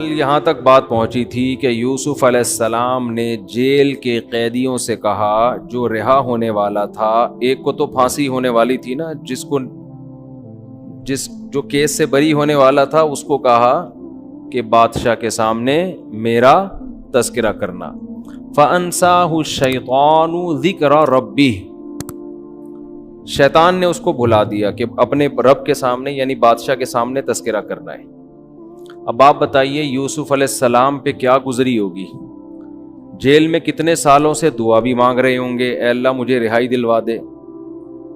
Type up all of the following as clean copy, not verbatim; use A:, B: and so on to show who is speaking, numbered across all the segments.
A: یہاں تک بات پہنچی تھی کہ یوسف علیہ السلام نے جیل کے قیدیوں سے کہا جو رہا ہونے والا تھا، ایک کو تو پھانسی ہونے والی تھی نا، جو کیس سے بری ہونے والا تھا اس کو کہا کہ بادشاہ کے سامنے میرا تذکرہ کرنا۔ فَأَنْسَاهُ الشَّيْطَانُ ذِكْرَ رَبِّهِ، شیطان نے اس کو بھلا دیا کہ اپنے رب کے سامنے یعنی بادشاہ کے سامنے تذکرہ کرنا ہے۔ اب آپ بتائیے یوسف علیہ السلام پہ کیا گزری ہوگی؟ جیل میں کتنے سالوں سے دعا بھی مانگ رہے ہوں گے، اے اللہ مجھے رہائی دلوا دے،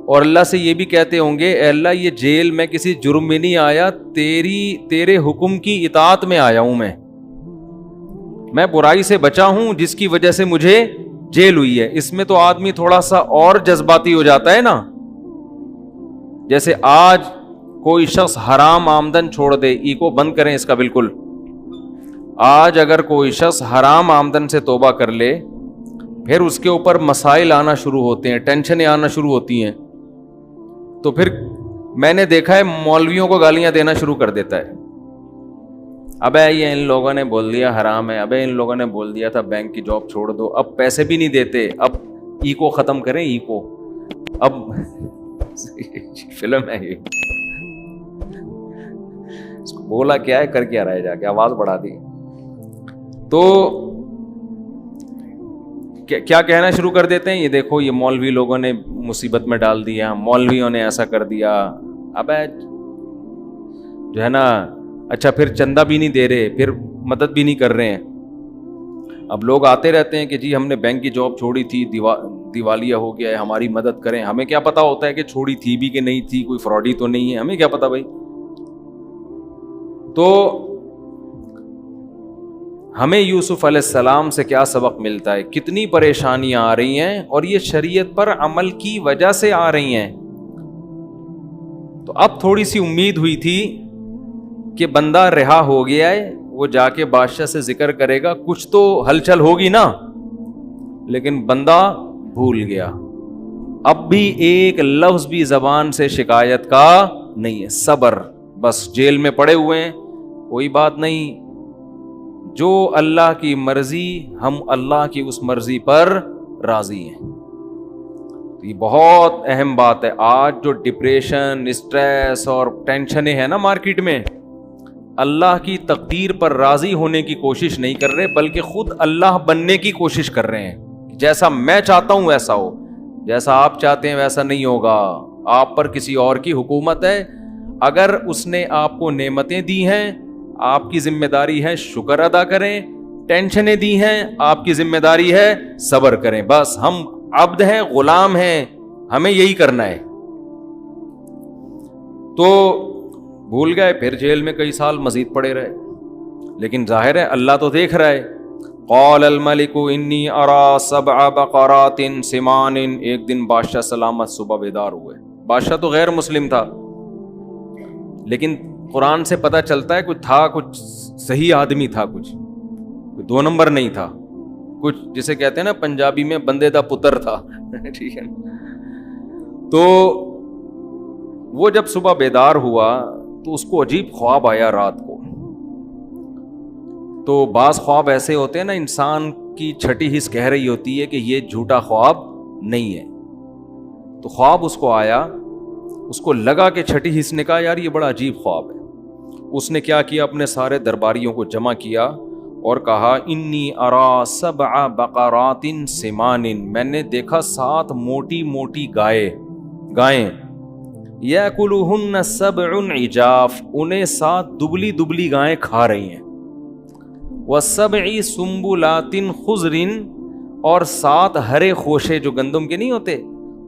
A: اور اللہ سے یہ بھی کہتے ہوں گے اے اللہ یہ جیل میں کسی جرم میں نہیں آیا، تیرے حکم کی اطاعت میں آیا ہوں، میں برائی سے بچا ہوں جس کی وجہ سے مجھے جیل ہوئی ہے۔ اس میں تو آدمی تھوڑا سا اور جذباتی ہو جاتا ہے نا، جیسے آج کوئی شخص حرام آمدن چھوڑ دے، ایکو بند کریں اس کا بالکل، آج اگر کوئی شخص حرام آمدن سے توبہ کر لے پھر اس کے اوپر مسائل آنا شروع ہوتے ہیں، ٹینشنیں آنا شروع ہوتی ہیں، تو پھر میں نے دیکھا ہے مولویوں کو گالیاں دینا شروع کر دیتا ہے، ابے یہ ان لوگوں نے بول دیا حرام ہے، ابے ان لوگوں نے بول دیا تھا بینک کی جاب چھوڑ دو، اب پیسے بھی نہیں دیتے، اب ایکو ختم کریں، ایکو اب فلم ہے یہ، اس کو بولا کیا ہے کر کیا رہا ہے، جا کے آواز بڑھا دی، تو کیا کہنا شروع کر دیتے ہیں، یہ دیکھو یہ مولوی لوگوں نے مصیبت میں ڈال دیا، مولویوں نے ایسا کر دیا، اب جو ہے نا اچھا پھر چندہ بھی نہیں دے رہے، پھر مدد بھی نہیں کر رہے ہیں، اب لوگ آتے رہتے ہیں کہ جی ہم نے بینک کی جاب چھوڑی تھی، دیوالیہ ہو گیا ہے، ہماری مدد کریں، ہمیں کیا پتا ہوتا ہے کہ چھوڑی تھی بھی کہ نہیں تھی، کوئی فراڈی تو نہیں ہے، ہمیں کیا پتا بھائی۔ تو ہمیں یوسف علیہ السلام سے کیا سبق ملتا ہے؟ کتنی پریشانیاں آ رہی ہیں اور یہ شریعت پر عمل کی وجہ سے آ رہی ہیں، تو اب تھوڑی سی امید ہوئی تھی کہ بندہ رہا ہو گیا ہے، وہ جا کے بادشاہ سے ذکر کرے گا، کچھ تو ہلچل ہوگی نا، لیکن بندہ بھول گیا، اب بھی ایک لفظ بھی زبان سے شکایت کا نہیں ہے، صبر، بس جیل میں پڑے ہوئے ہیں، کوئی بات نہیں، جو اللہ کی مرضی ہم اللہ کی اس مرضی پر راضی ہیں۔ تو یہ بہت اہم بات ہے، آج جو ڈپریشن، اسٹریس اور ٹینشنیں ہیں نا مارکیٹ میں، اللہ کی تقدیر پر راضی ہونے کی کوشش نہیں کر رہے بلکہ خود اللہ بننے کی کوشش کر رہے ہیں، جیسا میں چاہتا ہوں ویسا ہو، جیسا آپ چاہتے ہیں ویسا نہیں ہوگا، آپ پر کسی اور کی حکومت ہے، اگر اس نے آپ کو نعمتیں دی ہیں آپ کی ذمہ داری ہے شکر ادا کریں، ٹینشنیں دی ہیں آپ کی ذمہ داری ہے صبر کریں، بس ہم عبد ہیں، غلام ہیں، ہمیں یہی کرنا ہے۔ تو بھول گئے، پھر جیل میں کئی سال مزید پڑے رہے، لیکن ظاہر ہے اللہ تو دیکھ رہا ہے۔ قال الملک انی ارا 7 بقرات سمان، ایک دن بادشاہ سلامت صبح بیدار ہوئے، بادشاہ تو غیر مسلم تھا لیکن قرآن سے پتہ چلتا ہے کچھ تھا، کچھ صحیح آدمی تھا، کچھ 2 نمبر نہیں تھا، کچھ جسے کہتے ہیں نا پنجابی میں بندے دا پتر تھا ٹھیک ہے۔ تو وہ جب صبح بیدار ہوا تو اس کو عجیب خواب آیا رات کو، تو بعض خواب ایسے ہوتے ہیں نا انسان کی چھٹی حس کہہ رہی ہوتی ہے کہ یہ جھوٹا خواب نہیں ہے، تو خواب اس کو آیا، اس کو لگا کہ چھٹی حس نے کہا یار یہ بڑا عجیب خواب ہے، اس نے کیا کیا، اپنے سارے درباریوں کو جمع کیا اور کہا انی ارا 7 بقرات سمان، میں نے دیکھا 7 موٹی موٹی گائیں، یاکلوہن 7 عجاف، انہیں 7 دبلی دبلی گائیں کھا رہی ہیں، و7 سنبلات خضر، اور 7 ہرے خوشے جو گندم کے نہیں ہوتے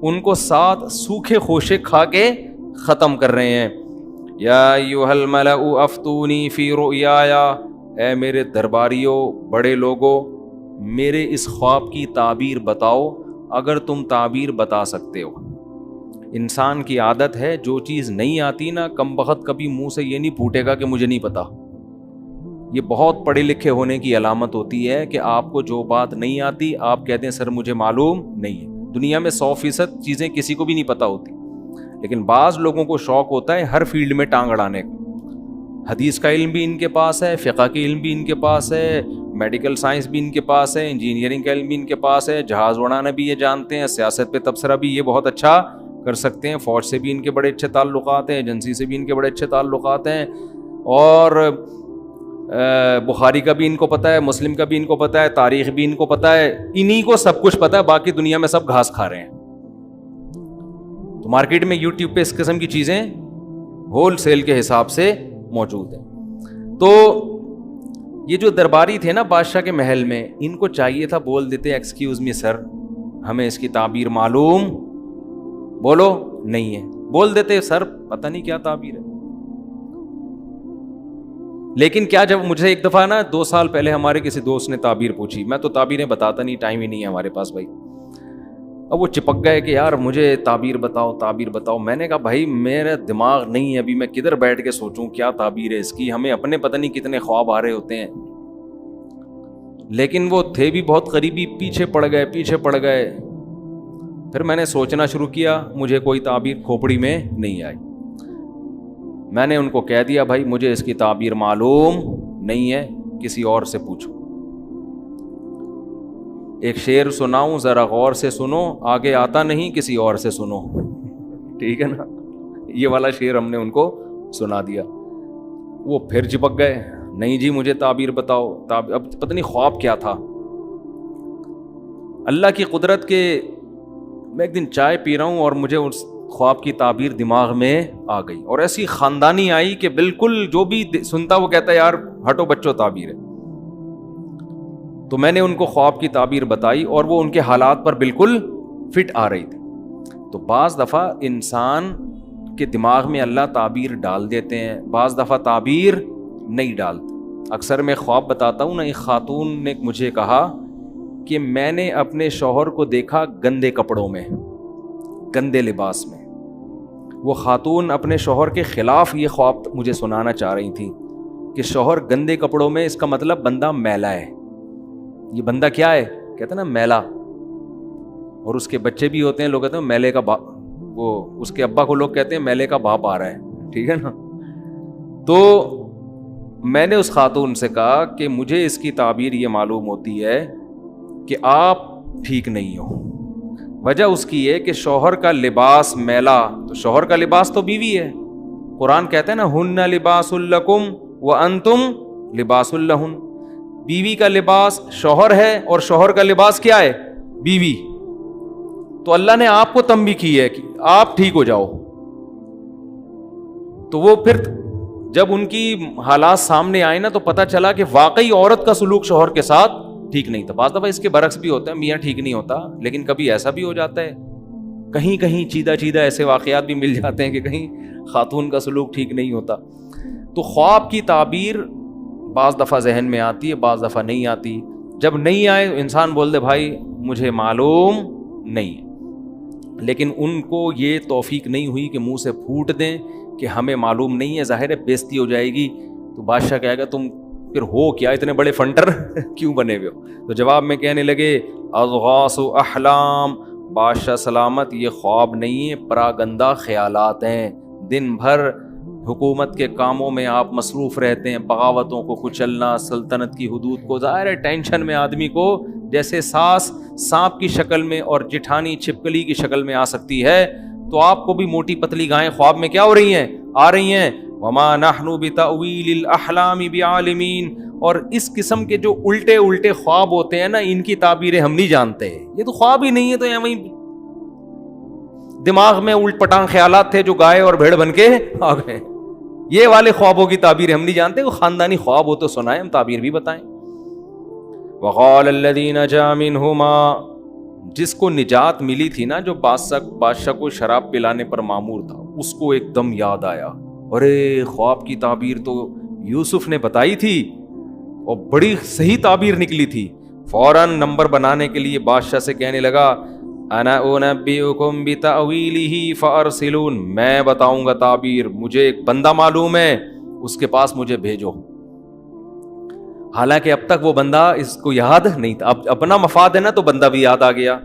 A: ان کو 7 سوکھے خوشے کھا کے ختم کر رہے ہیں۔ یا ایھا الملأ افتونی فی رؤیایا، اے میرے درباریوں، بڑے لوگوں، میرے اس خواب کی تعبیر بتاؤ اگر تم تعبیر بتا سکتے ہو۔ انسان کی عادت ہے جو چیز نہیں آتی نا، کم بخت کبھی منہ سے یہ نہیں پھوٹے گا کہ مجھے نہیں پتا، یہ بہت پڑھے لکھے ہونے کی علامت ہوتی ہے کہ آپ کو جو بات نہیں آتی آپ کہتے ہیں سر مجھے معلوم نہیں ہے۔ دنیا میں 100% چیزیں کسی کو بھی نہیں پتا ہوتی، لیکن بعض لوگوں کو شوق ہوتا ہے ہر فیلڈ میں ٹانگ اڑانے کا، حدیث کا علم بھی ان کے پاس ہے, فقہ کی علم بھی ان کے پاس ہے, میڈیکل سائنس بھی ان کے پاس ہے, انجینئرنگ کا علم بھی ان کے پاس ہے, جہاز اڑانا بھی یہ جانتے ہیں, سیاست پہ تبصرہ بھی یہ بہت اچھا کر سکتے ہیں, فوج سے بھی ان کے بڑے اچھے تعلقات ہیں, ایجنسی سے بھی ان کے بڑے اچھے تعلقات ہیں, اور بخاری کا بھی ان کو پتہ ہے, مسلم کا بھی ان کو پتہ ہے, تاریخ بھی ان کو پتہ ہے, انہی کو سب کچھ پتہ ہے, باقی دنیا میں سب گھاس کھا رہے ہیں. تو مارکیٹ میں یوٹیوب پہ اس قسم کی چیزیں ہول سیل کے حساب سے موجود ہیں. تو یہ جو درباری تھے نا بادشاہ کے محل میں, ان کو چاہیے تھا بول دیتے ایکسکیوز می سر, ہمیں اس کی تعبیر معلوم بولو نہیں ہے, بول دیتے سر پتہ نہیں کیا تعبیر ہے. لیکن کیا جب مجھے ایک دفعہ نا 2 سال پہلے ہمارے کسی دوست نے تعبیر پوچھی, میں تو تعبیریں بتاتا نہیں, ٹائم ہی نہیں ہے ہمارے پاس بھائی. اب وہ چپک گئے کہ یار مجھے تعبیر بتاؤ تعبیر بتاؤ. میں نے کہا بھائی میرا دماغ نہیں ہے ابھی, میں کدھر بیٹھ کے سوچوں کیا تعبیر ہے اس کی, ہمیں اپنے پتہ نہیں کتنے خواب آ رہے ہوتے ہیں. لیکن وہ تھے بھی بہت قریبی, پیچھے پڑ گئے. پھر میں نے سوچنا شروع کیا, مجھے کوئی تعبیر کھوپڑی میں نہیں آئی. میں نے ان کو کہہ دیا بھائی مجھے اس کی تعبیر معلوم نہیں ہے, کسی اور سے پوچھو. ایک شعر سناؤں ذرا غور سے سنو, آگے آتا نہیں کسی اور سے سنو, ٹھیک ہے نا. یہ والا شعر ہم نے ان کو سنا دیا. وہ پھر چپک گئے, نہیں جی مجھے تعبیر بتاؤ. اب پتہ نہیں خواب کیا تھا. اللہ کی قدرت کے میں ایک دن چائے پی رہا ہوں اور مجھے اس خواب کی تعبیر دماغ میں آ گئی, اور ایسی خاندانی آئی کہ بالکل جو بھی سنتا وہ کہتا ہے یار ہٹو بچوں تعبیر ہے. تو میں نے ان کو خواب کی تعبیر بتائی اور وہ ان کے حالات پر بالکل فٹ آ رہی تھی. تو بعض دفعہ انسان کے دماغ میں اللہ تعبیر ڈال دیتے ہیں, بعض دفعہ تعبیر نہیں ڈالتے. اکثر میں خواب بتاتا ہوں نا, ایک خاتون نے مجھے کہا کہ میں نے اپنے شوہر کو دیکھا گندے کپڑوں میں, گندے لباس میں. وہ خاتون اپنے شوہر کے خلاف یہ خواب مجھے سنانا چاہ رہی تھی کہ شوہر گندے کپڑوں میں, اس کا مطلب بندہ میلا ہے. یہ بندہ کیا ہے, کہتے ہیں نا میلا. اور اس کے بچے بھی ہوتے ہیں, لوگ کہتے ہیں میلے کا باپ, وہ اس کے ابا کو لوگ کہتے ہیں میلے کا باپ آ رہا ہے, ٹھیک ہے نا. تو میں نے اس خاتون سے کہا کہ مجھے اس کی تعبیر یہ معلوم ہوتی ہے کہ آپ ٹھیک نہیں ہو. وجہ اس کی ہے کہ شوہر کا لباس میلا, تو شوہر کا لباس تو بیوی ہے. قرآن کہتا ہے نا ہن لباس لکم وانتم لباس لہن. بیوی کا لباس شوہر ہے اور شوہر کا لباس کیا ہے, بیوی. تو اللہ نے آپ کو تنبیہ کی ہے کہ آپ ٹھیک ہو جاؤ. تو وہ پھر جب ان کی حالات سامنے آئے نا تو پتہ چلا کہ واقعی عورت کا سلوک شوہر کے ساتھ ٹھیک نہیں تھا. بعض دفعہ اس کے برعکس بھی ہوتا ہے, میاں ٹھیک نہیں ہوتا, لیکن کبھی ایسا بھی ہو جاتا ہے, کہیں کہیں چیدہ ایسے واقعات بھی مل جاتے ہیں کہ کہیں خاتون کا سلوک ٹھیک نہیں ہوتا. تو خواب کی تعبیر بعض دفعہ ذہن میں آتی ہے, بعض دفعہ نہیں آتی. جب نہیں آئے انسان بول دے بھائی مجھے معلوم نہیں. لیکن ان کو یہ توفیق نہیں ہوئی کہ منہ سے پھوٹ دیں کہ ہمیں معلوم نہیں ہے, ظاہر ہے بےزتی ہو جائے گی. تو بادشاہ کہے گا تم پھر ہو کیا, اتنے بڑے فنٹر کیوں بنے ہوئے ہو. تو جواب میں کہنے لگے اضغاث احلام, بادشاہ سلامت یہ خواب نہیں ہے, پراگندہ خیالات ہیں. دن بھر حکومت کے کاموں میں آپ مصروف رہتے ہیں, بغاوتوں کو کچلنا, سلطنت کی حدود کو, ظاہر ہے ٹینشن میں آدمی کو جیسے ساس سانپ کی شکل میں اور جٹھانی چھپکلی کی شکل میں آ سکتی ہے, تو آپ کو بھی موٹی پتلی گائیں خواب میں کیا ہو رہی ہیں, آ رہی ہیں. وما نحن بتأویل الاحلام بعالمین. اور اس قسم کے جو الٹے خواب ہوتے ہیں نا, ان کی تعبیریں ہم نہیں جانتے. یہ تو خواب ہی نہیں ہے, تو وہیں دماغ میں الٹ پٹانگ خیالات تھے جو گائے اور بھیڑ بن کے آ گئے. یہ والے خوابوں کی تعبیر ہم نہیں جانتے. وہ خاندانی خواب ہو تو سنائیں, ہم تعبیر بھی بتائیں. وقال الذی نجا منہما, جس کو نجات ملی تھی نا, جو بادشاہ کو شراب پلانے پر مامور تھا, اس کو ایک دم یاد آیا, ارے خواب کی تعبیر تو یوسف نے بتائی تھی اور بڑی صحیح تعبیر نکلی تھی. فوراً نمبر بنانے کے لیے بادشاہ سے کہنے لگا انا انبئکم بتأویلہ فارسلون, میں بتاؤں گا تعبیر, مجھے ایک بندہ معلوم ہے, اس کے پاس مجھے بھیجو. حالانکہ اب تک وہ بندہ اس کو یاد نہیں تھا, اب اپنا مفاد ہے نا تو بندہ بھی یاد آ گیا.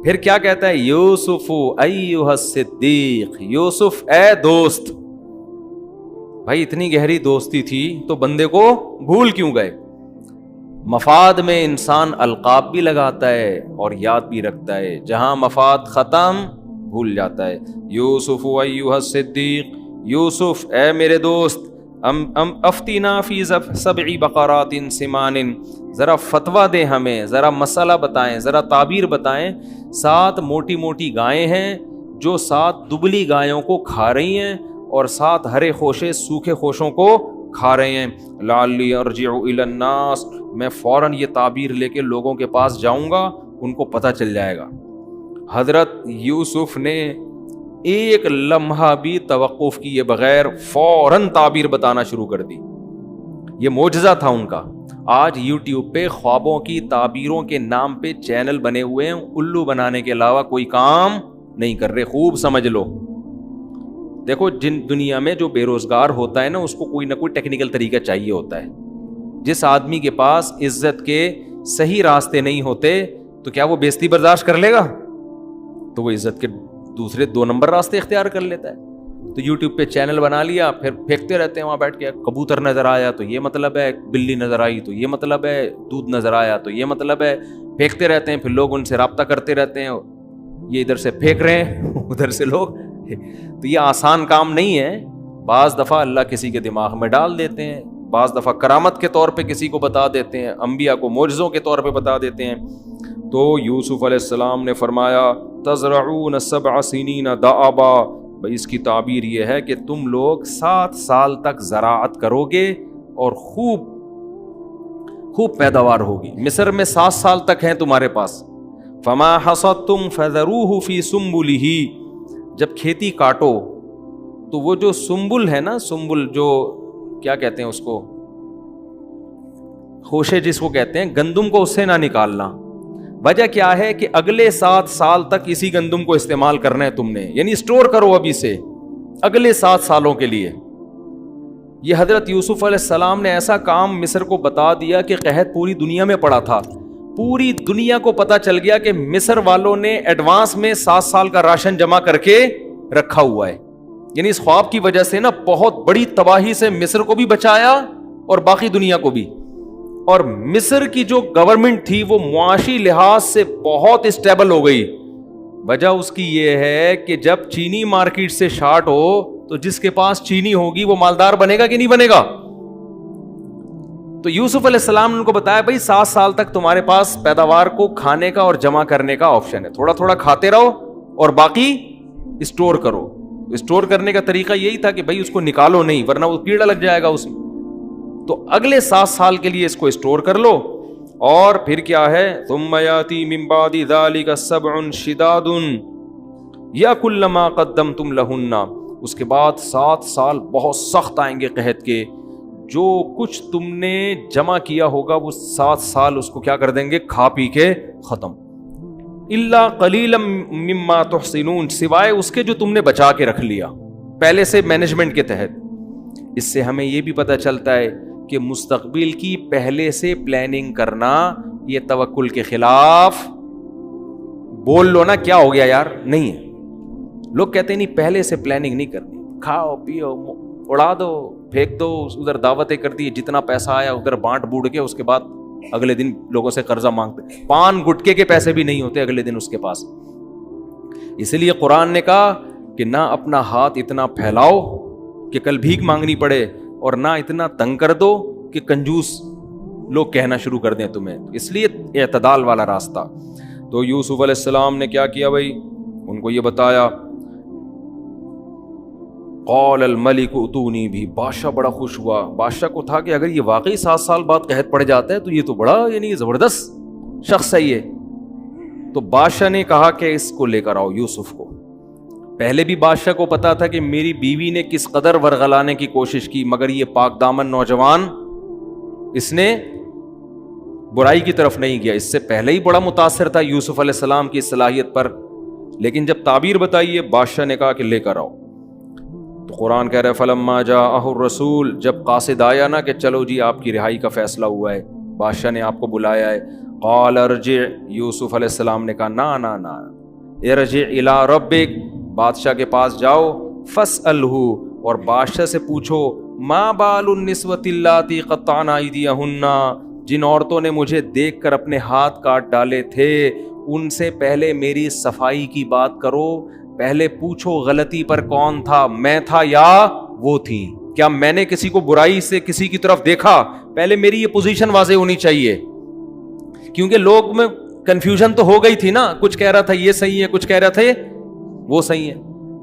A: پھر کیا کہتا ہے, یوسف ایھا الصدیق, یوسف اے دوست. بھائی اتنی گہری دوستی تھی تو بندے کو بھول کیوں گئے؟ مفاد میں انسان القاب بھی لگاتا ہے اور یاد بھی رکھتا ہے، جہاں مفاد ختم بھول جاتا ہے۔ یوسف ایھا الصدیق، یوسف اے میرے دوست، افتینا فی سبع بقرات سمان، ذرا فتویٰ دیں ہمیں، ذرا مسئلہ بتائیں، ذرا تعبیر بتائیں۔ 7 موٹی موٹی گائیں ہیں جو 7 دبلی گایوں کو کھا رہی ہیں، اور 7 ہرے خوشے سوکھے خوشوں کو کھا رہے ہیں۔ لعلی ارجع الی الناس، میں فوراً یہ تعبیر لے کے لوگوں کے پاس جاؤں گا، ان کو پتہ چل جائے گا۔ حضرت یوسف نے ایک لمحہ بھی توقف کیے بغیر فوراً تعبیر بتانا شروع کر دی۔ یہ معجزہ تھا ان کا۔ آج یوٹیوب پہ خوابوں کی تعبیروں کے نام پہ چینل بنے ہوئے ہیں، الو بنانے کے علاوہ کوئی کام نہیں کر رہے، خوب سمجھ لو۔ دیکھو، جن دنیا میں جو بے روزگار ہوتا ہے نا، اس کو کوئی نہ کوئی ٹیکنیکل طریقہ چاہیے ہوتا ہے۔ جس آدمی کے پاس عزت کے صحیح راستے نہیں ہوتے تو کیا وہ بے عزتی برداشت کر لے گا؟ تو وہ عزت کے دوسرے 2 نمبر راستے اختیار کر لیتا ہے۔ تو یوٹیوب پہ چینل بنا لیا، پھر پھینکتے رہتے ہیں وہاں بیٹھ کے، کبوتر نظر آیا تو یہ مطلب ہے، بلی نظر آئی تو یہ مطلب ہے، دودھ نظر آیا تو یہ مطلب ہے، پھینکتے رہتے ہیں، پھر لوگ ان سے رابطہ کرتے رہتے ہیں، یہ ادھر سے پھینک رہے ہیں ادھر سے لوگ۔ تو یہ آسان کام نہیں ہے۔ بعض دفعہ اللہ کسی کے دماغ میں ڈال دیتے ہیں، بعض دفعہ کرامت کے طور پہ کسی کو بتا دیتے ہیں، انبیاء کو معجزوں کے طور پہ بتا دیتے ہیں۔ تو یوسف علیہ السلام نے فرمایا تزرعون 7 سنین دأبا، بھائی اس کی تعبیر یہ ہے کہ تم لوگ 7 سال تک زراعت کرو گے اور خوب پیداوار ہوگی۔ مصر میں 7 سال تک ہیں تمہارے پاس۔ فما حصدتم فذروه فی سنبلہ، جب کھیتی کاٹو تو وہ جو سنبل ہے نا، سنبل جو کیا کہتے ہیں اس کو، خوشے جس کو کہتے ہیں، گندم کو اس سے نہ نکالنا۔ وجہ کیا ہے کہ اگلے 7 سال تک اسی گندم کو استعمال کرنا ہے تم نے، یعنی اسٹور کرو ابھی سے اگلے 7 سالوں کے لیے۔ یہ حضرت یوسف علیہ السلام نے ایسا کام مصر کو بتا دیا کہ قحط پوری دنیا میں پڑا تھا۔ پوری دنیا کو پتا چل گیا کہ مصر والوں نے ایڈوانس میں 7 سال کا راشن جمع کر کے رکھا ہوا ہے۔ یعنی اس خواب کی وجہ سے نا بہت بڑی تباہی سے مصر کو بھی بچایا اور باقی دنیا کو بھی۔ اور مصر کی جو گورنمنٹ تھی وہ معاشی لحاظ سے بہت اسٹیبل ہو گئی۔ وجہ اس کی یہ ہے کہ جب چینی مارکیٹ سے شارٹ ہو تو جس کے پاس چینی ہوگی وہ مالدار بنے گا کہ نہیں بنے گا؟ تو یوسف علیہ السلام نے ان کو بتایا بھائی 7 سال تک تمہارے پاس پیداوار کو کھانے کا اور جمع کرنے کا آپشن ہے، تھوڑا تھوڑا کھاتے رہو اور باقی اسٹور کرو۔ اسٹور کرنے کا طریقہ یہی تھا کہ بھائی اس کو نکالو نہیں، ورنہ وہ کیڑا لگ جائے گا اس میں۔ تو اگلے 7 سال کے لیے اس کو اسٹور کر لو، اور پھر کیا ہے، ثم یاتی من بعد ذلک 7 شداد یاکل ما قدمتم لہن، اس کے بعد 7 سال بہت سخت آئیں گے قحط کے، جو کچھ تم نے جمع کیا ہوگا وہ 7 سال اس کو کیا کر دیں گے، کھا پی کے ختم۔ الا قلیلا مما تحسنون، سوائے اس کے جو تم نے بچا کے رکھ لیا پہلے سے مینجمنٹ کے تحت۔ اس سے ہمیں یہ بھی پتہ چلتا ہے کہ مستقبل کی پہلے سے پلاننگ کرنا یہ توکل کے خلاف۔ بول لو نا کیا ہو گیا یار، نہیں ہے۔ لوگ کہتے ہیں نہیں پہلے سے پلاننگ نہیں کرنی، کھاؤ پیو اڑا دو پھینک دو، ادھر دعوتیں کر دی، جتنا پیسہ آیا ادھر بانٹ بوڑھ کے، اس کے بعد اگلے دن لوگوں سے قرضہ مانگتے، پان گٹکے کے پیسے بھی نہیں ہوتے اگلے دن اس کے پاس۔ اس لیے قرآن نے کہا کہ نہ اپنا ہاتھ اتنا پھیلاؤ کہ کل بھیک مانگنی پڑے، اور نہ اتنا تنگ کر دو کہ کنجوس لوگ کہنا شروع کر دیں تمہیں۔ اس لیے اعتدال والا راستہ۔ تو یوسف علیہ السلام نے کیا کیا بھائی، ان کو یہ بتایا۔ قال الملک اتونی بھی، بادشاہ بڑا خوش ہوا۔ بادشاہ کو تھا کہ اگر یہ واقعی 7 سال بعد قحط پڑ جاتا ہے تو یہ تو بڑا یعنی زبردست شخص ہے یہ۔ تو بادشاہ نے کہا کہ اس کو لے کر آؤ یوسف کو۔ پہلے بھی بادشاہ کو پتا تھا کہ میری بیوی نے کس قدر ورغلانے کی کوشش کی، مگر یہ پاک دامن نوجوان اس نے برائی کی طرف نہیں گیا۔ اس سے پہلے ہی بڑا متاثر تھا یوسف علیہ السلام کی صلاحیت پر، لیکن جب تعبیر بتائیے بادشاہ نے کہا کہ لے کر آؤ۔ تو قرآن کہہ رہا ہے فلما جاءہ الرسول، جب قاصد آیا نا کہ چلو جی آپ کی رہائی کا فیصلہ ہوا ہے، بادشاہ نے آپ کو بلایا ہے، قال ارجع، یوسف علیہ السلام نے کہا نا نا نا، ارجع الی ربک، بادشاہ کے پاس جاؤ، فاسألہ، اور بادشاہ سے پوچھو ما بال النسوۃ اللاتی قطعن ایدیہن، جن عورتوں نے مجھے دیکھ کر اپنے ہاتھ کاٹ ڈالے تھے، ان سے پہلے میری صفائی کی بات کرو، پہلے پوچھو غلطی پر کون تھا، میں تھا یا وہ تھی؟ کیا میں نے کسی کو برائی سے کسی کی طرف دیکھا؟ پہلے میری یہ پوزیشن واضح ہونی چاہیے، کیونکہ لوگ میں کنفیوژن تو ہو گئی تھی نا، کچھ کہہ رہا تھا یہ صحیح ہے، کچھ کہہ رہا تھا وہ صحیح ہے۔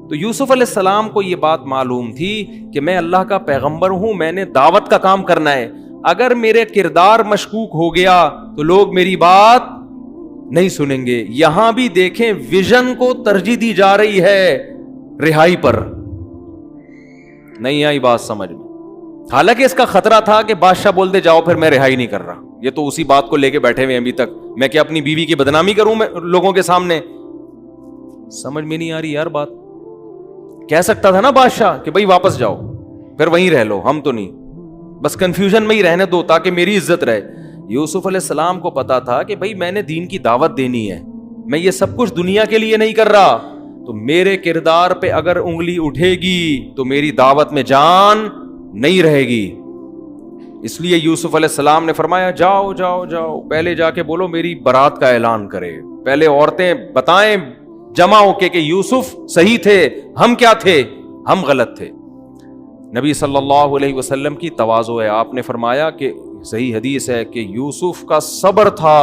A: تو یوسف علیہ السلام کو یہ بات معلوم تھی کہ میں اللہ کا پیغمبر ہوں، میں نے دعوت کا کام کرنا ہے، اگر میرے کردار مشکوک ہو گیا تو لوگ میری بات نہیں سنیں گے۔ یہاں بھی دیکھیں ویژن کو ترجیح دی جا رہی ہے رہائی پر، نہیں آئی بات سمجھ میں؟ حالانکہ اس کا خطرہ تھا کہ بادشاہ بول دے جاؤ پھر میں رہائی نہیں کر رہا، یہ تو اسی بات کو لے کے بیٹھے ہوئے ابھی تک، میں کیا اپنی بیوی کی بدنامی کروں میں لوگوں کے سامنے؟ سمجھ میں نہیں آ رہی یار بات۔ کہہ سکتا تھا نا بادشاہ کہ بھائی واپس جاؤ پھر وہیں رہ لو، ہم تو نہیں، بس کنفیوژن میں ہی رہنے دو تاکہ میری عزت رہے۔ یوسف علیہ السلام کو پتا تھا کہ بھائی میں نے دین کی دعوت دینی ہے، میں یہ سب کچھ دنیا کے لیے نہیں کر رہا، تو میرے کردار پہ اگر انگلی اٹھے گی تو میری دعوت میں جان نہیں رہے گی۔ اس لیے یوسف علیہ السلام نے فرمایا جاؤ جاؤ جاؤ، پہلے جا کے بولو میری برات کا اعلان کرے، پہلے عورتیں بتائیں جمع ہو کے کہ یوسف صحیح تھے، ہم کیا تھے، ہم غلط تھے۔ نبی صلی اللہ علیہ وسلم کی تواضع ہے، آپ نے فرمایا کہ صحیح حدیث ہے کہ یوسف کا صبر تھا،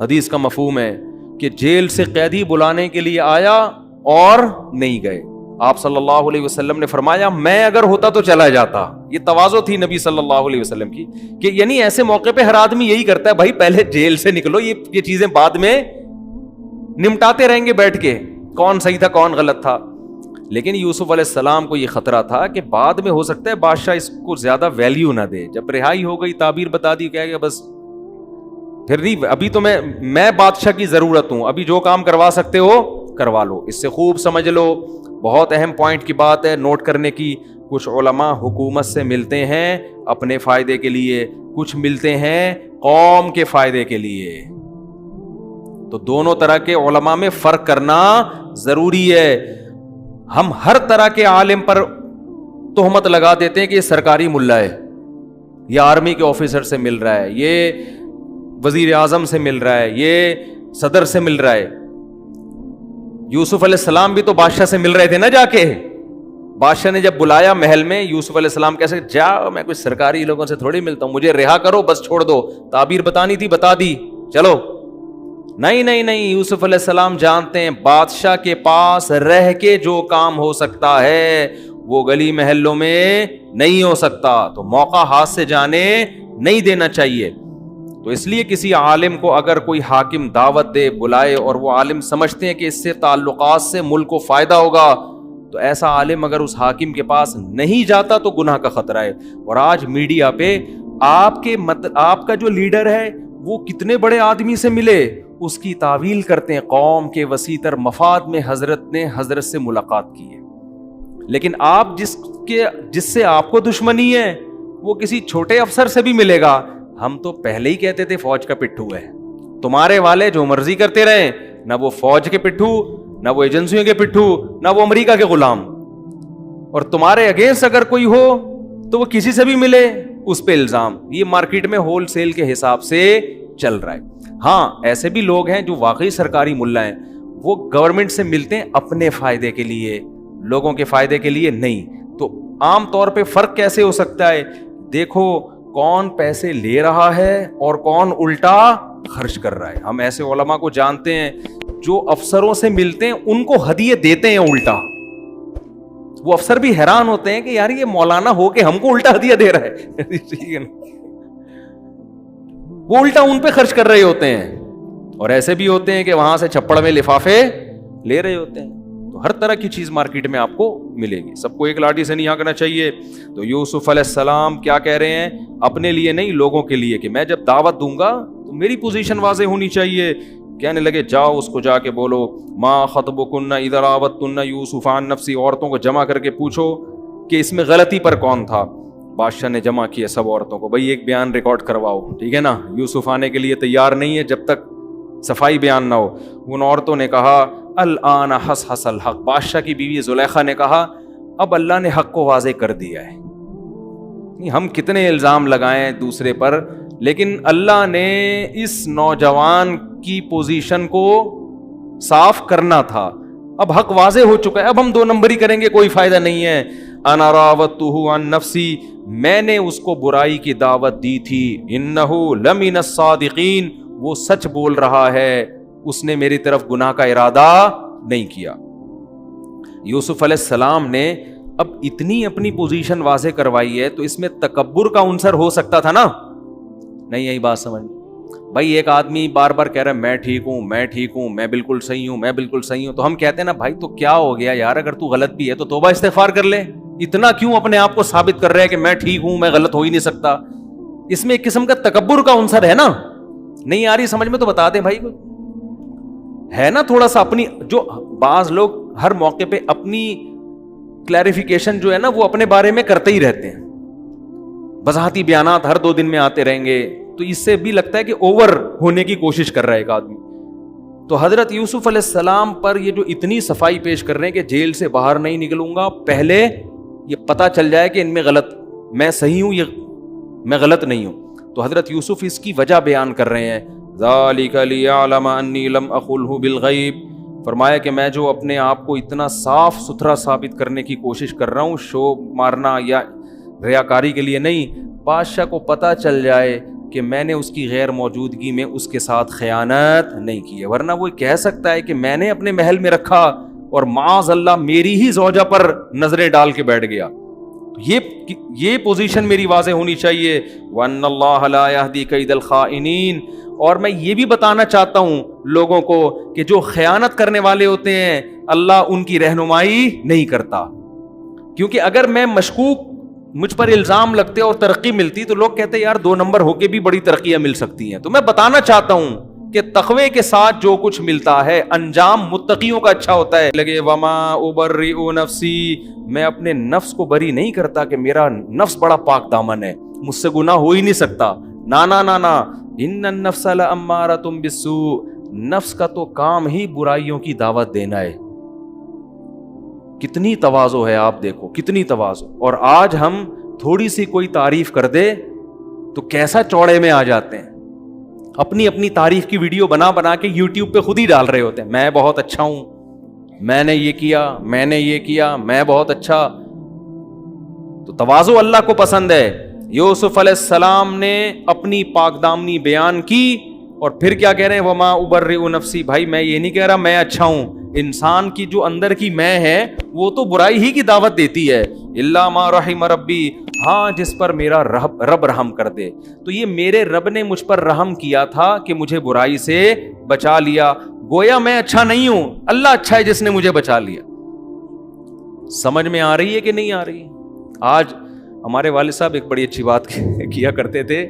A: حدیث کا مفہوم ہے کہ جیل سے قیدی بلانے کے لیے آیا اور نہیں گئے، آپ صلی اللہ علیہ وسلم نے فرمایا میں اگر ہوتا تو چلا جاتا۔ یہ تواضع تھی نبی صلی اللہ علیہ وسلم کی، کہ یعنی ایسے موقع پہ ہر آدمی یہی کرتا ہے، بھائی پہلے جیل سے نکلو، یہ چیزیں بعد میں نمٹاتے رہیں گے بیٹھ کے، کون صحیح تھا کون غلط تھا۔ لیکن یوسف علیہ السلام کو یہ خطرہ تھا کہ بعد میں ہو سکتا ہے بادشاہ اس کو زیادہ ویلیو نہ دے، جب رہائی ہو گئی تعبیر بتا دی کہہ گیا بس پھر نہیں، ابھی تو میں بادشاہ کی ضرورت ہوں، ابھی جو کام کروا سکتے ہو کروا لو۔ اس سے خوب سمجھ لو، بہت اہم پوائنٹ کی بات ہے نوٹ کرنے کی، کچھ علماء حکومت سے ملتے ہیں اپنے فائدے کے لیے، کچھ ملتے ہیں قوم کے فائدے کے لیے، تو دونوں طرح کے علماء میں فرق کرنا ضروری ہے۔ ہم ہر طرح کے عالم پر تہمت لگا دیتے ہیں کہ یہ سرکاری ملا ہے، یہ آرمی کے آفیسر سے مل رہا ہے، یہ وزیر اعظم سے مل رہا ہے، یہ صدر سے مل رہا ہے۔ یوسف علیہ السلام بھی تو بادشاہ سے مل رہے تھے نا، جا کے بادشاہ نے جب بلایا محل میں، یوسف علیہ السلام کیسے جا، میں کچھ سرکاری لوگوں سے تھوڑی ملتا ہوں، مجھے رہا کرو بس، چھوڑ دو، تعبیر بتانی تھی بتا دی چلو۔ نہیں نہیں نہیں، یوسف علیہ السلام جانتے ہیں بادشاہ کے پاس رہ کے جو کام ہو سکتا ہے وہ گلی محلوں میں نہیں ہو سکتا، تو موقع ہاتھ سے جانے نہیں دینا چاہیے۔ تو اس لیے کسی عالم کو اگر کوئی حاکم دعوت دے بلائے اور وہ عالم سمجھتے ہیں کہ اس سے تعلقات سے ملک کو فائدہ ہوگا، تو ایسا عالم اگر اس حاکم کے پاس نہیں جاتا تو گناہ کا خطرہ ہے۔ اور آج میڈیا پہ آپ کا جو لیڈر ہے وہ کتنے بڑے آدمی سے ملے اس کی تعویل کرتے ہیں، قوم کے وسیع تر مفاد میں حضرت نے حضرت سے ملاقات کی ہے، لیکن آپ جس سے آپ کو دشمنی ہے وہ کسی چھوٹے افسر سے بھی ملے گا۔ ہم تو پہلے ہی کہتے تھے فوج کا پٹھو ہے، تمہارے والے جو مرضی کرتے رہے، نہ وہ فوج کے پٹھو، نہ وہ ایجنسیوں کے پٹھو، نہ وہ امریکہ کے غلام، اور تمہارے اگینسٹ اگر کوئی ہو تو وہ کسی سے بھی ملے اس پہ الزام۔ یہ مارکیٹ میں ہول سیل کے حساب سے چل رہا ہے۔ ہاں ایسے بھی لوگ ہیں جو واقعی سرکاری ملا ہیں، وہ گورنمنٹ سے ملتے ہیں اپنے فائدے کے لیے، لوگوں کے فائدے کے لیے نہیں۔ تو عام طور پہ فرق کیسے ہو سکتا ہے؟ دیکھو کون پیسے لے رہا ہے اور کون الٹا خرچ کر رہا ہے۔ ہم ایسے علماء کو جانتے ہیں جو افسروں سے ملتے ہیں ان کو ہدیے دیتے ہیں الٹا، وہ افسر بھی حیران ہوتے ہیں کہ یار یہ مولانا ہو کے ہم کو الٹا ہدیہ دے رہا ہے وہ الٹا ان پہ خرچ کر رہے ہوتے ہیں۔ اور ایسے بھی ہوتے ہیں کہ وہاں سے چھپڑ میں لفافے لے رہے ہوتے ہیں۔ تو ہر طرح کی چیز مارکیٹ میں آپ کو ملے گی، سب کو ایک لاٹھی سے نہیں ہانکنا چاہیے۔ تو یوسف علیہ السلام کیا کہہ رہے ہیں؟ اپنے لیے نہیں، لوگوں کے لیے، کہ میں جب دعوت دوں گا تو میری پوزیشن واضح ہونی چاہیے۔ کہنے لگے جاؤ اس کو جا کے بولو ما خطبکن اذا راوتن یوسف عن نفسی، عورتوں کو جمع کر کے پوچھو کہ اس میں غلطی پر کون تھا۔ بادشاہ نے جمع کیا سب عورتوں کو، بھائی ایک بیان ریکارڈ کرواؤ، ٹھیک ہے نا، یوسف آنے کے لیے تیار نہیں ہے جب تک صفائی بیان نہ ہو۔ ان عورتوں نے کہا الآن حس حس الحق، بادشاہ کی بیوی زلیخا نے کہا اب اللہ نے حق کو واضح کر دیا ہے. ہم کتنے الزام لگائیں دوسرے پر, لیکن اللہ نے اس نوجوان کی پوزیشن کو صاف کرنا تھا. اب حق واضح ہو چکا ہے, اب ہم 2 نمبری کریں گے کوئی فائدہ نہیں ہے. انا راودتہ عن نفسی, میں نے اس کو برائی کی دعوت دی تھی. انہ لمن الصادقین, وہ سچ بول رہا ہے, اس نے میری طرف گناہ کا ارادہ نہیں کیا. یوسف علیہ السلام نے اب اتنی اپنی پوزیشن واضح کروائی ہے, تو اس میں تکبر کا عنصر ہو سکتا تھا نا, نہیں. یہی بات سمجھ بھائی, ایک آدمی بار بار کہہ رہا ہے میں ٹھیک ہوں, میں ٹھیک ہوں, میں بالکل صحیح ہوں, میں بالکل صحیح ہوں, تو ہم کہتے ہیں نا بھائی تو کیا ہو گیا یار, اگر تو غلط بھی ہے تو توبہ استغفار کر لے. اتنا کیوں اپنے آپ کو ثابت کر رہا ہے کہ میں ٹھیک ہوں, میں غلط ہو ہی نہیں سکتا. اس میں ایک قسم کا تکبر کا عنصر ہے نا. نہیں آ رہی سمجھ میں تو بتا دیں بھائی, ہے نا تھوڑا سا اپنی, جو بعض لوگ ہر موقع پہ اپنی کلیریفیکیشن جو ہے نا وہ اپنے بارے میں کرتے ہی رہتے ہیں, وضاحتی بیانات ہر 2 دن میں آتے رہیں گے, تو اس سے بھی لگتا ہے کہ اوور ہونے کی کوشش کر رہا ہے ایک آدمی. تو حضرت یوسف علیہ السلام پر یہ جو اتنی صفائی پیش کر رہے ہیں کہ جیل سے باہر نہیں نکلوں گا, پہلے یہ پتا چل جائے کہ ان میں غلط, میں صحیح ہوں, یہ میں غلط نہیں ہوں. تو حضرت یوسف اس کی وجہ بیان کر رہے ہیں. ذالک لیعلم انی لم اخلہ بالغیب, فرمایا کہ میں جو اپنے آپ کو اتنا صاف ستھرا ثابت کرنے کی کوشش کر رہا ہوں, شو مارنا یا ریاکاری کے لیے نہیں, بادشاہ کو پتہ چل جائے کہ میں نے اس کی غیر موجودگی میں اس کے ساتھ خیانت نہیں کی ہے. ورنہ وہ کہہ سکتا ہے کہ میں نے اپنے محل میں رکھا اور معاذ اللہ میری ہی زوجہ پر نظریں ڈال کے بیٹھ گیا. یہ پوزیشن میری واضح ہونی چاہیے. وَأَنَّ اللَّهَ لَا يَهْدِي كَيْدَ الْخَائِنِينَ, اور میں یہ بھی بتانا چاہتا ہوں لوگوں کو کہ جو خیانت کرنے والے ہوتے ہیں اللہ ان کی رہنمائی نہیں کرتا. کیونکہ اگر میں مشکوک, مجھ پر الزام لگتے اور ترقی ملتی تو لوگ کہتے یار 2 نمبر ہو کے بھی بڑی ترقیاں مل سکتی ہیں. تو میں بتانا چاہتا ہوں کہ تقوی کے ساتھ جو کچھ ملتا ہے انجام متقیوں کا اچھا ہوتا ہے. لگے وما ابرئ نفسی, میں اپنے نفس کو بری نہیں کرتا کہ میرا نفس بڑا پاک دامن ہے, مجھ سے گناہ ہو ہی نہیں سکتا. نا, ان النفس لامارۃ بالسوء, نفس کا تو کام ہی برائیوں کی دعوت دینا ہے. کتنی تواضع ہے, آپ دیکھو کتنی تواضع. اور آج ہم تھوڑی سی کوئی تعریف کر دے تو کیسا چوڑے میں آ جاتے ہیں, اپنی تعریف کی ویڈیو بنا کے یوٹیوب پہ خود ہی ڈال رہے ہوتے ہیں, میں بہت اچھا ہوں, میں نے یہ کیا, میں نے یہ کیا, میں بہت اچھا. تو تواضع اللہ کو پسند ہے. یوسف علیہ السلام نے اپنی پاک دامنی بیان کی اور پھر کیا کہہ رہے ہیں, وما ابرئ نفسی, بھائی میں یہ نہیں کہہ رہا میں اچھا ہوں. انسان کی جو اندر کی میں ہے وہ تو برائی ہی کی دعوت دیتی ہے. الا ما رحم ربی, ہاں جس پر میرا رب رحم کر دے. تو یہ میرے رب نے مجھ پر رحم کیا تھا کہ مجھے برائی سے بچا لیا. گویا میں اچھا نہیں ہوں, اللہ اچھا ہے جس نے مجھے بچا لیا. سمجھ میں آ رہی ہے کہ نہیں آ رہی؟ آج ہمارے والد صاحب ایک بڑی اچھی بات کیا کرتے تھے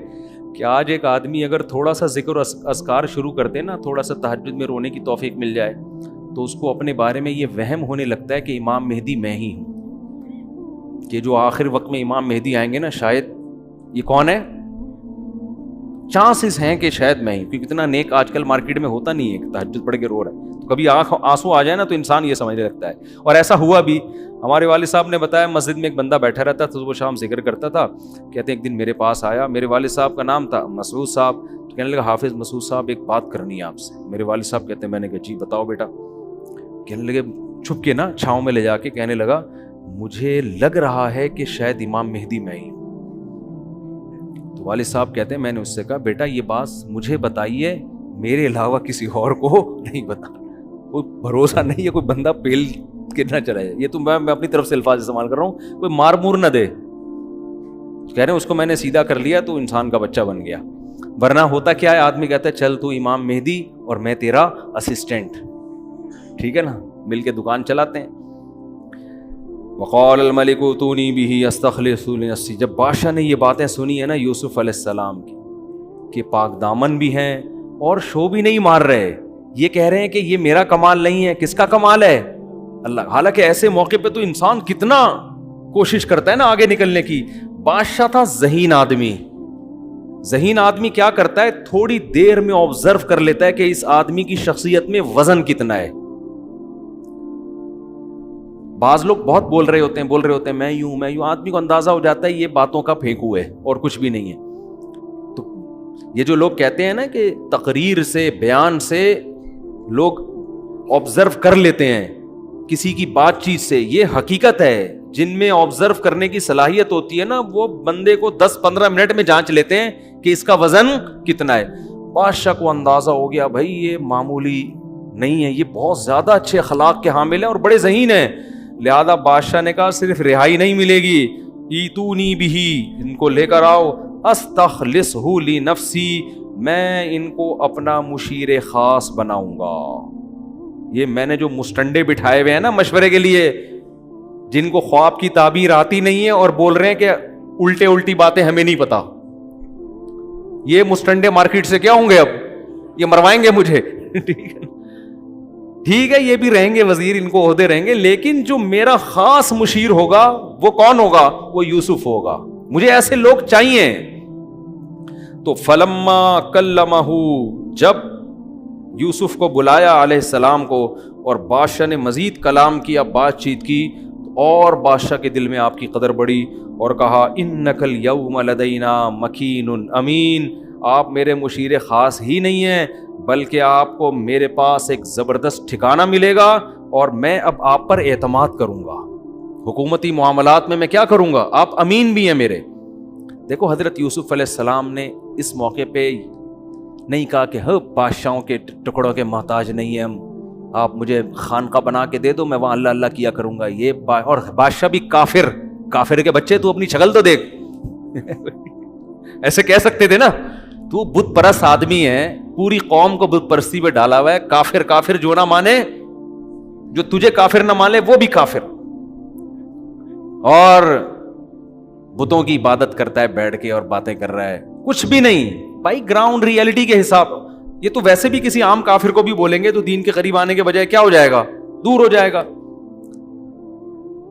A: کہ آج ایک آدمی اگر تھوڑا سا ذکر و اذکار شروع کر دے نا, تھوڑا سا تہجد میں رونے کی توفیق مل جائے, تو اس کو اپنے بارے میں یہ وہم ہونے لگتا ہے کہ امام مہدی میں ہی ہوں, کہ جو آخر وقت میں امام مہدی آئیں گے نا, شاید یہ کون ہے, چانسز ہیں کہ شاید میں ہی, کیونکہ اتنا نیک آج کل مارکیٹ میں ہوتا نہیں ہے, تہجد پڑھ کے رو رہا ہے. تو کبھی آنسو آ جائے نا تو انسان یہ سمجھنے لگتا ہے. اور ایسا ہوا بھی. ہمارے والد صاحب نے بتایا مسجد میں ایک بندہ بیٹھا رہتا تھا, صبح شام ذکر کرتا تھا. کہتے ہیں ایک دن میرے پاس آیا, میرے والد صاحب کا نام تھا مسعود صاحب, تو کہنے لگا حافظ مسعود صاحب ایک بات کرنی ہے آپ سے. میرے والد صاحب کہتے ہیں, میں نے کہا جی بتاؤ بیٹا. کہنے لگے چھپ کے نا چھاؤں میں لے جا کے کہنے لگا, مجھے لگ رہا ہے کہ شاید امام مہدی میں ہی ہوں. تو والد صاحب کہتے ہیں میں نے اس سے کہا بیٹا یہ بات مجھے بتائیے, میرے علاوہ کسی اور کو نہیں بتانا. کوئی بھروسہ نہیں ہے, کوئی بندہ پیل کے نہ چلا جائے. یہ تو میں اپنی طرف سے الفاظ استعمال کر رہا ہوں, کوئی مار مور نہ دے. کہہ رہے ہیں اس کو میں نے سیدھا کر لیا تو انسان کا بچہ بن گیا. ورنہ ہوتا کیا ہے, آدمی کہتا ہے چل تو امام مہدی اور میں تیرا اسسٹنٹ, ٹھیک ہے نا, مل کے دکان چلاتے ہیں. وقال الملک اتونی بہ استخلص لنفسی, جب بادشاہ نے یہ باتیں سنی ہے نا یوسف علیہ السلام کی, کہ پاک دامن بھی ہیں اور شو بھی نہیں مار رہے, یہ کہہ رہے ہیں کہ یہ میرا کمال نہیں ہے, کس کا کمال ہے, اللہ. حالانکہ ایسے موقع پہ تو انسان کتنا کوشش کرتا ہے نا آگے نکلنے کی. بادشاہ تھا ذہین آدمی. ذہین آدمی کیا کرتا ہے, تھوڑی دیر میں آبزرو کر لیتا ہے کہ اس آدمی کی شخصیت میں وزن کتنا ہے. بعض لوگ بہت بول رہے ہوتے ہیں میں یوں، آدمی کو اندازہ ہو جاتا ہے یہ باتوں کا پھینکو ہے اور کچھ بھی نہیں ہے. تو یہ جو لوگ کہتے ہیں نا کہ تقریر سے، بیان سے لوگ آبزرو کر لیتے ہیں کسی کی بات چیت سے، یہ حقیقت ہے. جن میں آبزرو کرنے کی صلاحیت ہوتی ہے نا، وہ بندے کو 10-15 منٹ میں جانچ لیتے ہیں کہ اس کا وزن کتنا ہے. بادشاہ کو اندازہ ہو گیا بھائی یہ معمولی نہیں ہے، یہ بہت زیادہ اچھے اخلاق کے حامل ہیں اور بڑے ذہین ہیں. لہذا بادشاہ نے کہا صرف رہائی نہیں ملے گی، ایتونی بہی، ان کو لے کر آؤ، استخلصہ لنفسی، میں ان کو اپنا مشیر خاص بناؤں گا. یہ میں نے جو مسٹنڈے بٹھائے ہوئے ہیں نا مشورے کے لیے، جن کو خواب کی تعبیر آتی نہیں ہے اور بول رہے ہیں کہ الٹی باتیں ہمیں نہیں پتا، یہ مسٹنڈے مارکیٹ سے کیا ہوں گے؟ اب یہ مروائیں گے مجھے. ٹھیک ہے یہ بھی رہیں گے وزیر، ان کو عہدے رہیں گے، لیکن جو میرا خاص مشیر ہوگا وہ کون ہوگا؟ وہ یوسف ہوگا. مجھے ایسے لوگ چاہیے. تو فلما کلمہ، جب یوسف کو بلایا علیہ السلام کو اور بادشاہ نے مزید کلام کیا، بات چیت کی، اور بادشاہ کے دل میں آپ کی قدر بڑھی اور کہا انک الیوم لدینا مکین امین، آپ میرے مشیر خاص ہی نہیں ہیں بلکہ آپ کو میرے پاس ایک زبردست ٹھکانہ ملے گا اور میں اب آپ پر اعتماد کروں گا. حکومتی معاملات میں کیا کروں گا، آپ امین بھی ہیں میرے. دیکھو حضرت یوسف علیہ السلام نے اس موقع پہ نہیں کہا کہ بادشاہوں کے ٹکڑوں کے محتاج نہیں ہیں ہم، آپ مجھے خانقاہ بنا کے دے دو، میں وہاں اللہ اللہ کیا کروں گا. یہ اور بادشاہ بھی کافر کے بچے، تو اپنی شکل تو دیکھ. ایسے کہہ سکتے تھے نا، تو بت پرست آدمی ہے، پوری قوم کو بت پرستی پہ ڈالا ہوا ہے. کافر جو نہ مانے، جو تجھے کافر نہ مانے وہ بھی کافر، اور بتوں کی عبادت کرتا ہے بیٹھ کے اور باتیں کر رہا ہے. کچھ بھی نہیں بھائی، گراؤنڈ ریئلٹی کے حساب. یہ تو ویسے بھی کسی عام کافر کو بھی بولیں گے تو دین کے قریب آنے کے بجائے کیا ہو جائے گا؟ دور ہو جائے گا.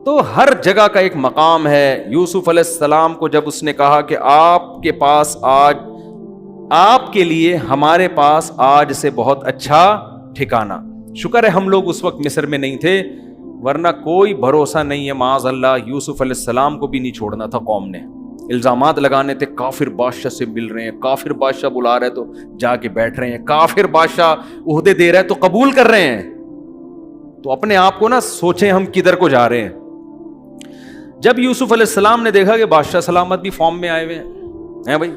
A: تو ہر جگہ کا ایک مقام ہے. یوسف علیہ السلام کو جب اس نے کہا کہ آپ کے پاس آج، آپ کے لیے ہمارے پاس آج سے بہت اچھا ٹھکانہ. شکر ہے ہم لوگ اس وقت مصر میں نہیں تھے، ورنہ کوئی بھروسہ نہیں ہے، معاذ اللہ یوسف علیہ السلام کو بھی نہیں چھوڑنا تھا. قوم نے الزامات لگانے تھے، کافر بادشاہ سے مل رہے ہیں، کافر بادشاہ بلا رہے تو جا کے بیٹھ رہے ہیں، کافر بادشاہ عہدے دے رہا ہے تو قبول کر رہے ہیں. تو اپنے آپ کو نہ سوچیں ہم کدھر کو جا رہے ہیں. جب یوسف علیہ السلام نے دیکھا کہ بادشاہ سلامت بھی فارم میں آئے ہوئے ہیں بھائی،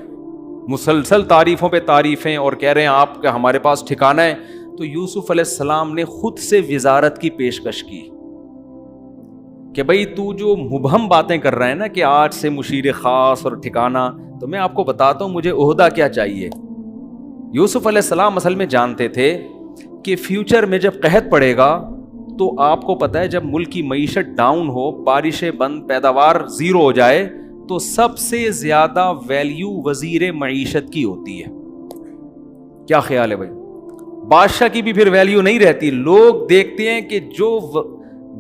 A: مسلسل تعریفوں پہ تعریفیں اور کہہ رہے ہیں آپ کا ہمارے پاس ٹھکانہ ہے، تو یوسف علیہ السلام نے خود سے وزارت کی پیشکش کی کہ بھئی تو جو مبہم باتیں کر رہا ہے نا کہ آج سے مشیر خاص اور ٹھکانہ، تو میں آپ کو بتاتا ہوں مجھے عہدہ کیا چاہیے. یوسف علیہ السلام اصل میں جانتے تھے کہ فیوچر میں جب قحط پڑے گا تو آپ کو پتہ ہے جب ملک کی معیشت ڈاؤن ہو، بارشیں بند، پیداوار زیرو ہو جائے، تو سب سے زیادہ ویلیو وزیر معیشت کی ہوتی ہے. کیا خیال ہے بھائی؟ بادشاہ کی بھی پھر ویلیو نہیں رہتی. لوگ دیکھتے ہیں کہ جو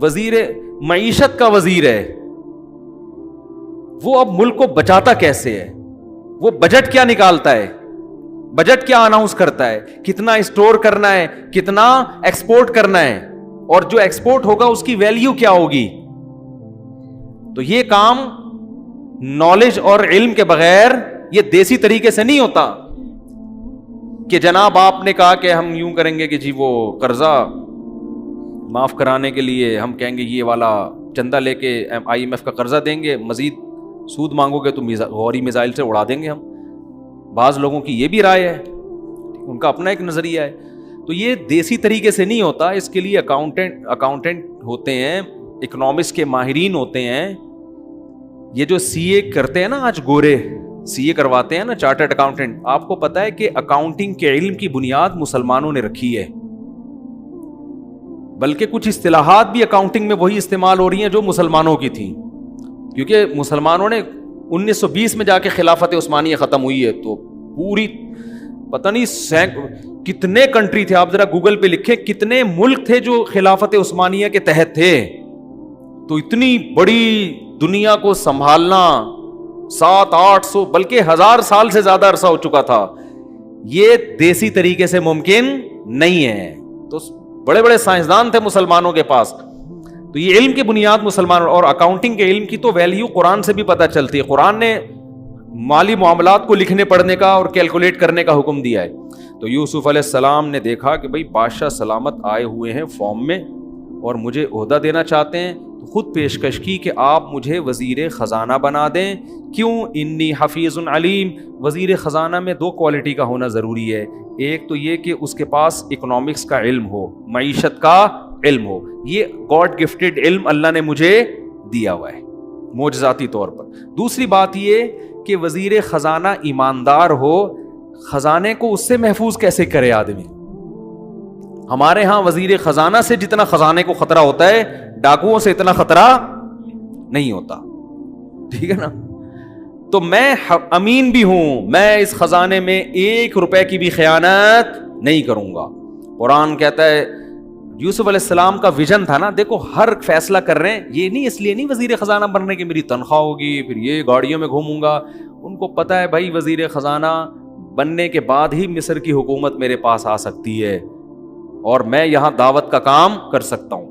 A: وزیر معیشت کا وزیر ہے وہ اب ملک کو بچاتا کیسے ہے، وہ بجٹ کیا نکالتا ہے، بجٹ کیا اناؤنس کرتا ہے، کتنا اسٹور کرنا ہے، کتنا ایکسپورٹ کرنا ہے، اور جو ایکسپورٹ ہوگا اس کی ویلیو کیا ہوگی. تو یہ کام نالج اور علم کے بغیر، یہ دیسی طریقے سے نہیں ہوتا کہ جناب آپ نے کہا کہ ہم یوں کریں گے کہ جی وہ قرضہ معاف کرانے کے لیے ہم کہیں گے یہ والا چندہ لے کے IMF کا قرضہ دیں گے، مزید سود مانگو گے تو غوری میزائل سے اڑا دیں گے ہم. بعض لوگوں کی یہ بھی رائے ہے، ان کا اپنا ایک نظریہ ہے. تو یہ دیسی طریقے سے نہیں ہوتا، اس کے لیے اکاؤنٹنٹ ہوتے ہیں، اکنامکس کے ماہرین ہوتے ہیں. یہ جو CA کرتے ہیں نا آج، گورے CA کرواتے ہیں نا، چارٹرڈ اکاؤنٹنٹ، آپ کو پتا ہے کہ اکاؤنٹنگ کے علم کی بنیاد مسلمانوں نے رکھی ہے، بلکہ کچھ اصطلاحات بھی اکاؤنٹنگ میں وہی استعمال ہو رہی ہیں جو مسلمانوں کی تھیں، کیونکہ مسلمانوں نے 1920 میں جا کے خلافت عثمانیہ ختم ہوئی ہے. تو پوری پتہ نہیں کتنے کنٹری تھے، آپ ذرا گوگل پہ لکھیں کتنے ملک تھے جو خلافت عثمانیہ کے تحت تھے. تو اتنی بڑی دنیا کو سنبھالنا 700-800 بلکہ 1000 سال سے زیادہ عرصہ ہو چکا تھا. یہ دیسی طریقے سے ممکن نہیں ہے. تو بڑے بڑے سائنسدان تھے مسلمانوں کے پاس. تو یہ علم کی بنیاد مسلمان. اور اکاؤنٹنگ کے علم کی تو ویلیو قرآن سے بھی پتہ چلتی ہے. قرآن نے مالی معاملات کو لکھنے پڑھنے کا اور کیلکولیٹ کرنے کا حکم دیا ہے. تو یوسف علیہ السلام نے دیکھا کہ بھائی بادشاہ سلامت آئے ہوئے ہیں فارم میں اور مجھے عہدہ دینا چاہتے ہیں, تو خود پیشکش کی کہ آپ مجھے وزیر خزانہ بنا دیں. کیوں؟ انی حفیظ علیم. وزیر خزانہ میں 2 کوالٹی کا ہونا ضروری ہے. ایک تو یہ کہ اس کے پاس اکنامکس کا علم ہو, معیشت کا علم ہو. یہ گاڈ گفٹڈ علم اللہ نے مجھے دیا ہوا ہے معجزاتی طور پر. دوسری بات یہ کہ وزیر خزانہ ایماندار ہو. خزانے کو اس سے محفوظ کیسے کرے آدمی؟ ہمارے ہاں وزیر خزانہ سے جتنا خزانے کو خطرہ ہوتا ہے, ڈاکوؤں سے اتنا خطرہ نہیں ہوتا. ٹھیک ہے نا؟ تو میں امین بھی ہوں, میں اس خزانے میں 1 روپے کی بھی خیانت نہیں کروں گا. قرآن کہتا ہے یوسف علیہ السلام کا ویژن تھا نا, دیکھو ہر فیصلہ کر رہے ہیں, یہ نہیں اس لیے نہیں وزیر خزانہ بننے کی میری تنخواہ ہوگی پھر یہ گاڑیوں میں گھوموں گا. ان کو پتا ہے بھائی وزیر خزانہ بننے کے بعد ہی مصر کی حکومت میرے پاس آ سکتی ہے اور میں یہاں دعوت کا کام کر سکتا ہوں.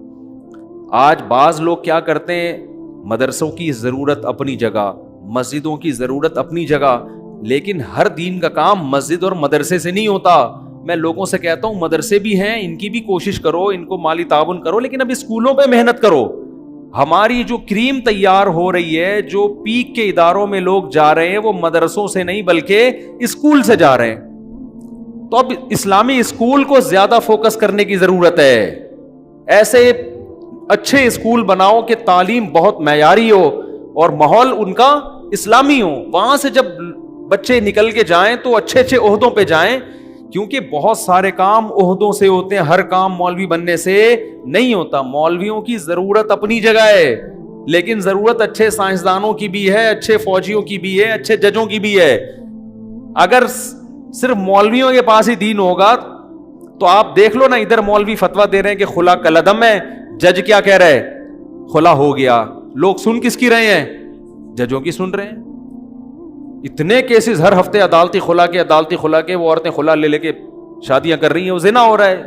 A: آج بعض لوگ کیا کرتے ہیں, مدرسوں کی ضرورت اپنی جگہ, مسجدوں کی ضرورت اپنی جگہ, لیکن ہر دین کا کام مسجد اور مدرسے سے نہیں ہوتا. میں لوگوں سے کہتا ہوں مدرسے بھی ہیں, ان کی بھی کوشش کرو, ان کو مالی تعاون کرو, لیکن اب اسکولوں پہ محنت کرو. ہماری جو کریم تیار ہو رہی ہے, جو پیک کے اداروں میں لوگ جا رہے ہیں, وہ مدرسوں سے نہیں بلکہ اسکول سے جا رہے ہیں. تو اب اسلامی اسکول کو زیادہ فوکس کرنے کی ضرورت ہے. ایسے اچھے اسکول بناؤ کہ تعلیم بہت معیاری ہو اور ماحول ان کا اسلامی ہو. وہاں سے جب بچے نکل کے جائیں تو اچھے اچھے عہدوں پہ جائیں, کیونکہ بہت سارے کام عہدوں سے ہوتے ہیں, ہر کام مولوی بننے سے نہیں ہوتا. مولویوں کی ضرورت اپنی جگہ ہے, لیکن ضرورت اچھے سائنسدانوں کی بھی ہے, اچھے فوجیوں کی بھی ہے, اچھے ججوں کی بھی ہے. اگر صرف مولویوں کے پاس ہی دین ہوگا تو آپ دیکھ لو نا, ادھر مولوی فتویٰ دے رہے ہیں کہ خلا کلعدم ہے, جج کیا کہہ رہے ہیں خلا ہو گیا. لوگ سن کس کی رہے ہیں؟ ججوں کی سن رہے ہیں. اتنے کیسز ہر ہفتے عدالتی خلا کے وہ عورتیں خلا لے کے شادیاں کر رہی ہیں, وہ زنا ہو رہا ہے,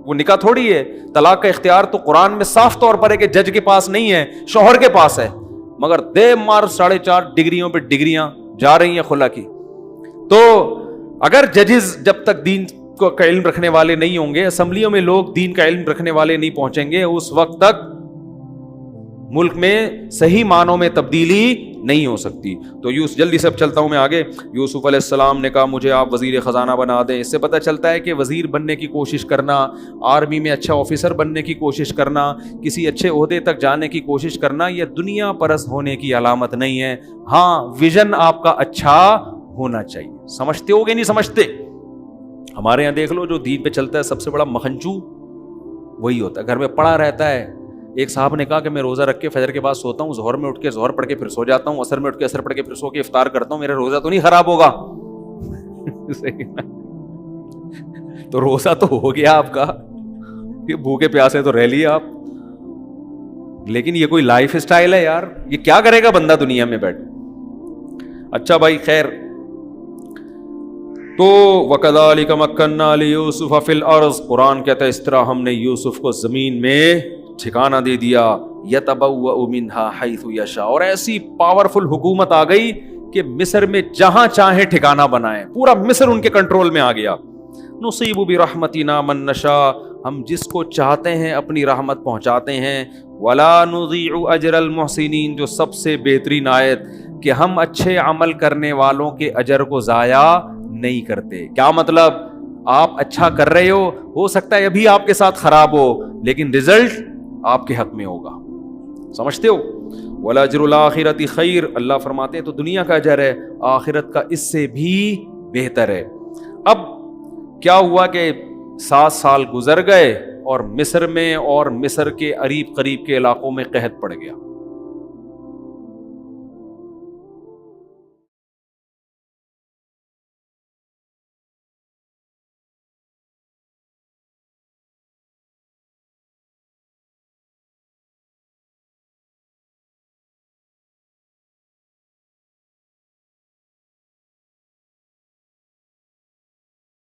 A: وہ نکاح تھوڑی ہے. طلاق کا اختیار تو قرآن میں صاف طور پر ہے کہ جج کے پاس نہیں ہے, شوہر کے پاس ہے, مگر دے مار 4.5 ڈگریوں پہ ڈگریاں جا رہی ہیں خلا کی. تو اگر ججز جب تک دین کا علم رکھنے والے نہیں ہوں گے, اسمبلیوں میں لوگ دین کا علم رکھنے والے نہیں پہنچیں گے, اس وقت تک ملک میں صحیح معنوں میں تبدیلی نہیں ہو سکتی. تو جلدی سے اب چلتا ہوں میں آگے. یوسف علیہ السلام نے کہا مجھے آپ وزیر خزانہ بنا دیں. اس سے پتہ چلتا ہے کہ وزیر بننے کی کوشش کرنا, آرمی میں اچھا آفیسر بننے کی کوشش کرنا, کسی اچھے عہدے تک جانے کی کوشش کرنا, یہ دنیا پرست ہونے کی علامت نہیں ہے. ہاں ویژن آپ کا اچھا ہونا چاہیے. سمجھتے ہو گے نہیں سمجھتے؟ ہمارے یہاں دیکھ لو جو دین پہ چلتا ہے سب سے بڑا مکھنچو وہی ہوتا ہے, گھر میں پڑا رہتا ہے. ایک صاحب نے کہا کہ میں روزہ رکھ کے فجر کے بعد سوتا ہوں, ظہر میں اٹھ کے ظہر پڑھ کے پھر سو جاتا ہوں, عصر میں اٹھ کے عصر پڑھ کے پھر سو کے افطار کرتا ہوں, میرا روزہ تو نہیں خراب ہوگا. تو روزہ تو ہو گیا آپ کا, یہ بھوکے پیاسے تو رہ لیے آپ, لیکن یہ کوئی لائف اسٹائل ہے یار؟ یہ کیا کرے گا بندہ دنیا میں بیٹھ. اچھا بھائی خیر, تو وَكَذَلِكَ مَكَّنَّا لِيُوسُفَ فِي الْأَرْضِ, قرآن کہتا ہے اس طرح ہم نے یوسف کو زمین میں ٹھکانہ دے دیا. يَتَبَوَّأُ مِنْهَا حَيْثُ يَشَاءُ, اور ایسی پاورفل حکومت آ گئی کہ مصر میں جہاں چاہیں ٹھکانہ بنائیں, پورا مصر ان کے کنٹرول میں آ گیا. نُصِيبُ بِرَحْمَتِنَا مَن نَشَاءُ, ہم جس کو چاہتے ہیں اپنی رحمت پہنچاتے ہیں. وَلَا نُضِيعُ أَجْرَ الْمُحْسِنِينَ, جو سب سے بہترین آیت کہ ہم اچھے عمل کرنے والوں کے اجر کو ضائع نہیں کرتے. کیا مطلب؟ آپ اچھا کر رہے ہو سکتا ہے ابھی آپ کے ساتھ خراب ہو, لیکن رزلٹ آپ کے حق میں ہوگا. سمجھتے ہو؟ وَلَأَجْرُ الْآخِرَةِ خَيْرٌ, اللہ فرماتے ہیں تو دنیا کا اجر ہے, آخرت کا اس سے بھی بہتر ہے. اب کیا ہوا کہ 7 سال گزر گئے اور مصر میں اور مصر کے قریب قریب کے علاقوں میں قحط پڑ گیا.